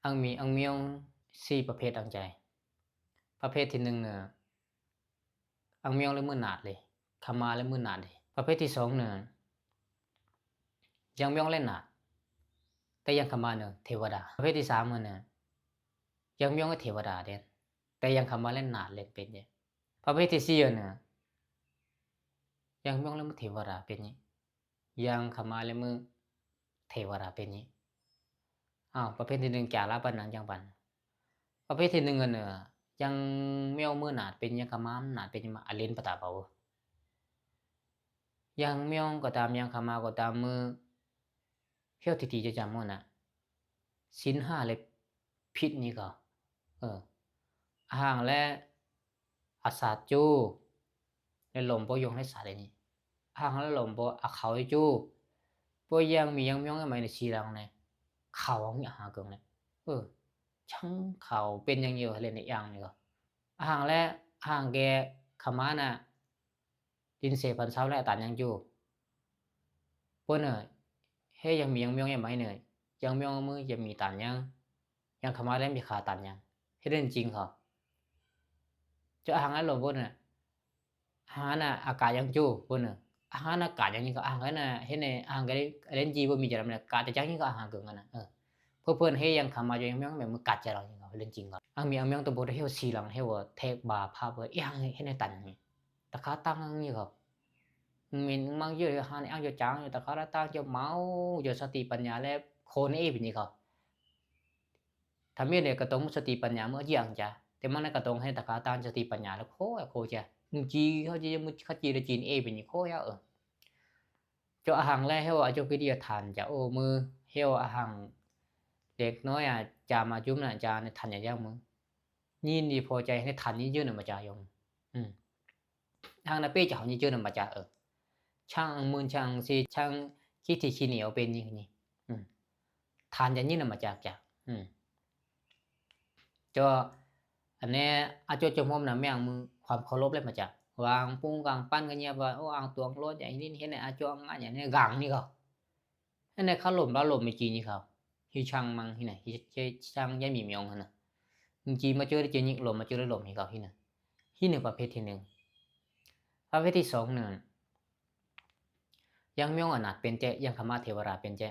อังเมียงสี่ประเภทอังใจประเภทที่หนึ่งเนี่ยอังเมียงเลยมือหนาดเลยขมาเลยมือหนาดเลยประเภทที่สองเนี่ยยังเมียงเล่นหนาดแต่ยังขมาเนี่ยเทวดาประเภทที่สามเนี่ยยังเมียงก็เทวดาเด่นแต่ยังขมาเล่นหนาดเล่นเป็นเนี่ยประเภทที่สี่เนี่ยยังเมียงเลยมือเทวดาเป็นเนี่ยยังขมาเลยมือเทวดาเป็นเนี่ยประเภทที่หนึ่งจ่าละปันนังจังปันประเภทที่หนึ่งเนี่ยยังเมียวมือหนาดเป็นยังขมามหนาดเป็นยังมาอเลนปะตาเปายังเมียงก็ตามยังขมาก็ตามมือเที่ยวทีจะจำมันนะสินห้าเลยพิษนี่ก็ห่างและอาสาจูในหลมปยงให้สาเลยนี่ห่างและหลมปอาเขาจูปยังมียังเมียงอะไรในชีรังเนี่ยเขาอย่างหาเกิงเนี่ยช่างเขาเป็นยังเยอะเลยในอย่างนี่ก็ห่างและห่างแกขมาน่ะดินเสพันเช้าและตันยังจูเปิ้นให้ยังมียังเมียงยังไม่เหนื่อยยังเมียงมือยังมีตันยังขมาและมีขาตันยังให้เรื่องจริงเขาจะห่างและหลมเปิ้นหาน่ะอากาศยังจูเปิ้นหาน่ะอากาศยังนี่ก็ห่างกันน่ะเฮ็ดในห่างกันเล่นจีบ่มีจะทำเนี่ยกาจะจังนี่ก็ห่างเกินกันน่ะเพื่อนให้ยังขมายังเมียงแบบมือกัดจะเราอย่างเล่นจริงก็มีอังเมียงตัวบ่ได้เฮาสีหลังเฮาเทกบาภาพยังให้ในตันนี่ตะขาตั้งนี่ก็mình mang vô han ăn vô trắng người ta khó đã tăng cho máu vô sati ปัญญาและโคนเอเป็นนี่ครับถ้ามีเนี่ยกระตงสติปัญญาเมื่ออย่างจ้ะแต่มันกระตงให้ตะขาตานสติปัญญาแล้วโคจ้ะมึงจีเขาจะมึงเขาจีได้จีนเอเป็นนี่โคยาเจ้าอาหารแล้วเฮาเจ้าก็ดีทานจ้ะโอ้มือเฮาอาหารเด็กน้อยจามาจุ่มน่ะจาในทันอย่างมึงnhìn điพอใจให้ทันนี่เยอะน่ะมาจ้ะยงทางน่ะเป้เจ้านี่เยอะน่ะมาจ้ะช่างมือช่างสิช่างขี้ที่ขี้เหนียวเป็นอย่างนี้ทานอย่างนี้นะมาจากจออันนี้อาจจะจมมนะแม่งมือความเคารพเลยมาจากวางปุ้งกลางปั้นกันเนี่ยว่าโอ้อ่างตัวรถอย่างนี้เห็นไหมอาจจะงานอย่างนี้กังนี่เขาอันนี้เขาหล่มแล้วหล่มไม่จีนี่เขาที่ช่างมังที่ไหนที่ช่างยังมีเมียงขนาดจีมาเจอได้เจอนี่หล่มมาเจอได้หล่มนี่เขาที่ไหนที่หนึ่งประเภทที่หนึ่งประเภทที่สองหนึ่งยังเมียงอนาถเป็นเจยังขมาเทวราเป็นเจ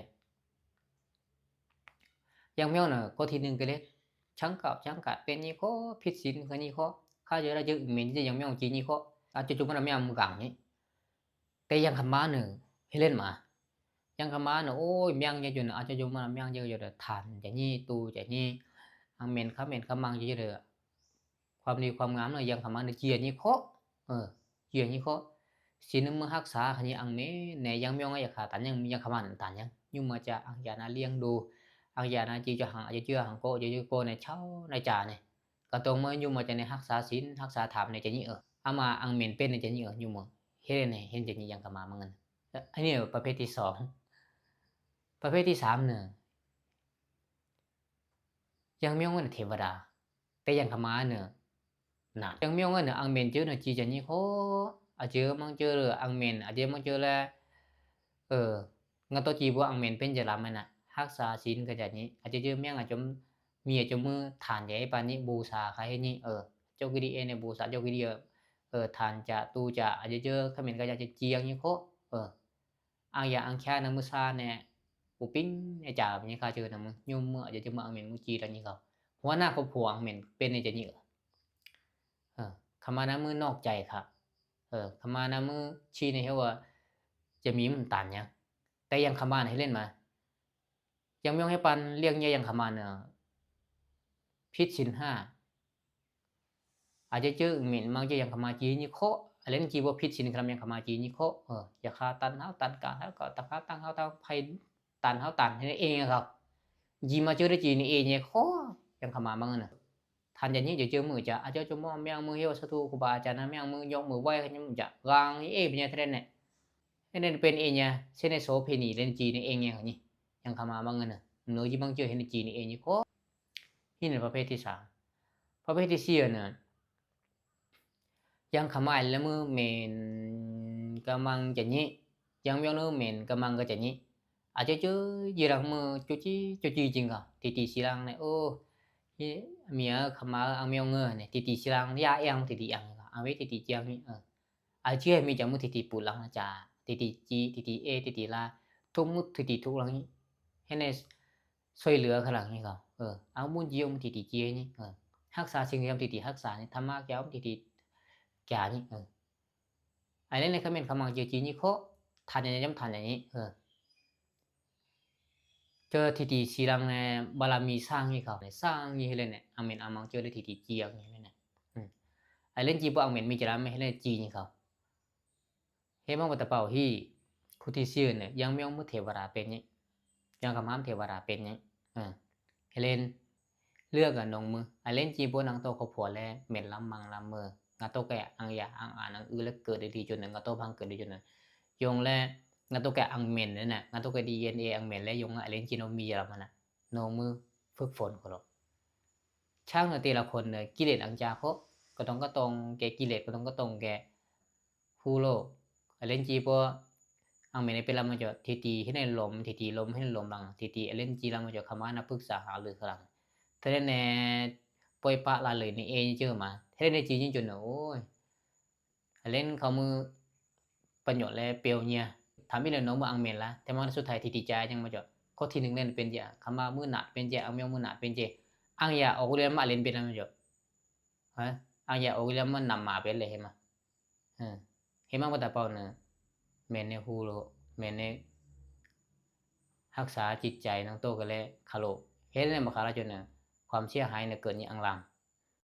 ยังเมียงน่ะก็ทีหนึ่งก็เล็กchẳng cảเป็นนี่ก็ผิดศีลคือนี่ก็ข้าจะได้ยึดmìnhจะยังไม่เอาจริงนี่ก็อาจจะจุมันไม่เอามือกังนี่แต่ยังขมาหนึ่งให้เล่นมายังขมาหนึ่งโอ้ยยังจะอยู่นะอาจจะจุมันยังจะอยู่แต่ทานอย่างนี้ตูอย่างนี้อังเมนข้ามังจะอยู่เลยความดีความงามเลยยังขมาหนึ่งเจียนี่ก็เจียนี่ก็ศีลมือหักษาขณีอังเมเนี่ยยังไม่เอาอยากขาดแต่ยังขมาหนึ่งตันยังยุ่งมาจะอังยานาเลี้ยงดูอังยานาจีจะหังอาจจะเชื่อหังโกจะโกในเช่าในจ่าเนี่ยก็ตรงมายุ่งมาจะในหักษาศีลหักษาธรรมในจะนี่อามาอังเมนเป็นในจะนี่ยุ่งมาเฮ็ดในเห็นจะนี่ยังขมามังเงินอันนี้ประเภทที่สองประเภทที่สามเนี่ยยังไม่เอาเงินเทวดาแต่ยังขมาเนี่ยหนักยังไม่เอาเงินอังเมนเจอเนี่ยจีจะนี่โคอาจจะมั่งเจอเลยอังเมนอาจจะมั่งเจอแล้วงั้นตัวจีบัวอังเมนเป็นจะรับไหมนะหักษาศีลก็จะนี้อาจจะเจอเมียงอาจจะมีอาจจะมือฐานใหญ่ปานนี้บูชาใครให้นี่เจ้ากิริเอในบูชาเจ้ากิริฐานจะตูจะอาจจะเจอเขมิ้นก็จะเจียงนี่โคอังยาอังแค่น้ำมือซาเนี่ยปูปิ้งเนี่ยจ่าแบบนี้ข้าเจอน้ำมือยุ่มมืออาจจะเจอมืออังเมนมือจีอะไรนี่เขาหัวหน้าครอบครัวอังเมนเป็นในจะนี่ขมาน้ำมือนอกใจครับขมาน้ำมือชีในเหว่าจะมีมันตันเนี่ยแต่ยังขมาให้เล่นมายังไม่ให้ปันเรียกเนี่ยยังขมาเนี่ยพิษสินห้าอาจจะเจอเหม็นมังจะยังขมาจีนี่โคอะไรนั่นจีว่าพิษสินคำยังขมาจีนี่โคอย่าฆ่าตันเท้าตันกาเท้าก็ตะขาตั้งเท้าเท้าไพตันเท้าตันนี่เองครับจีมาเจอได้จีนี่เองเนี่ยโคยังขมามังเนี่ยทันอย่างนี้เจอมือจะอาจจะจมว่าแมงมือเหี้ยวสตูครูบาอาจารย์นะแมงมือยกมือไหว้กันยังจะวางนี่เป็นยังไงเนี่ยนั่นเป็นเองเนี่ยเช่นในโสเพณีเล่นจีนี่เองเนี่ยนี่ยังขมามังเนี่ยเนื้อยี่บังเจอเห็นจีนี่เองนี่โคนี่เป็นประเภทที่สามประเภทที่สี่เนี่ยยังขมายแล้วมือเมนกำลังจะนี้ยังเวียงนู้เมนกำลังก็จะนี้ อาจจะเจอยีรังมือcuci jingga titi silang ne oh ye mia khama angmyo nge ne titi silang ya yang titi yang awe titi jiang ni a chia mi jamu titi pulang cha titi ji titi e titi la ทุกมุติติทุกหลังนี้ให้ในช่วยเหลือขลังนี้ก็เอามุ่นเยี่ยมติติเจียนี่รักษาสิ่งที่ทำติติรักษานี่ธรรมะแก้วติติแก่นี่อันนี้ในคำเป็นคำมังเจียจีนี่เขาทานอย่างนี้ย่ำทานอย่างนี้เจอติติสีรังในบารมีสร้างนี่เขาสร้างนี่ให้เลยเนี่ยอามินอามังเจอได้ติติเจียงนี่เนี่ยไอ้เล่นจีบอามินมีจราไม่ให้เล่นจีนี่เขาเฮ้ยมังวัตเป่าที่คุติเสียเนี่ยยังไม่ยอมมุเทวราเป็นนี่ยังคำห้ามเทวราเป็นนี่เฮเลนเลือกกับนงมือไอเล่นจีบนังโตเขาผัวแล้วเหม็นลำมังลำมืองาโตแกอังยาอังอ่านอังแล้วเกิดได้ดีจนหนึ่งงาโตพังเกิดได้จนหนึ่งยงแล้วงาโตแกอังเหม็นนั่นน่ะงาโตแกดีเอ็นเออังเหม็นแล้วยงไอเล่นจีโนมีอะไรมันน่ะโนมือฝึกฝนเขาหรอกช่างแต่ละคนเนี่ยกิเลสอังจาเขาก็ต้องแกกิเลสก็ต้องแกผู้โลกไอเล่นจีบang may napila mo jo titi hinay lom titi lom hinay lom lang titi alin chi lang mo jo kama na puksa halu lang thế nên poi pa la lời ni e chưa mà thế nên chi những chuyện nữa ôi lên không mưa ประโยชน์และเปียวเนี่ยทำให้เราโน้มอังเมนละแต่มันสุดท้ายที่ใจยังมาจอข้อที่หนึ่งเล่นเป็นเจ้าคำว่ามือหนาเป็นเจ้าอังเมียวมือหนาเป็นเจ้าอังยาออกเรียนมาเล่นเป็นอะไรมาจอฮะอังยาออกเรียนมันนำมาเป็นเลยเห็นไหมเห็นไหมว่าแต่เปล่าเนี่ยเมนในฮูโรเมนในรักษาจิตใจน้องโตกันแล้วคาโลเห็นในมาคาราจนเนี่ยความเสียหายเนี่ยเกิดอย่างอังลัง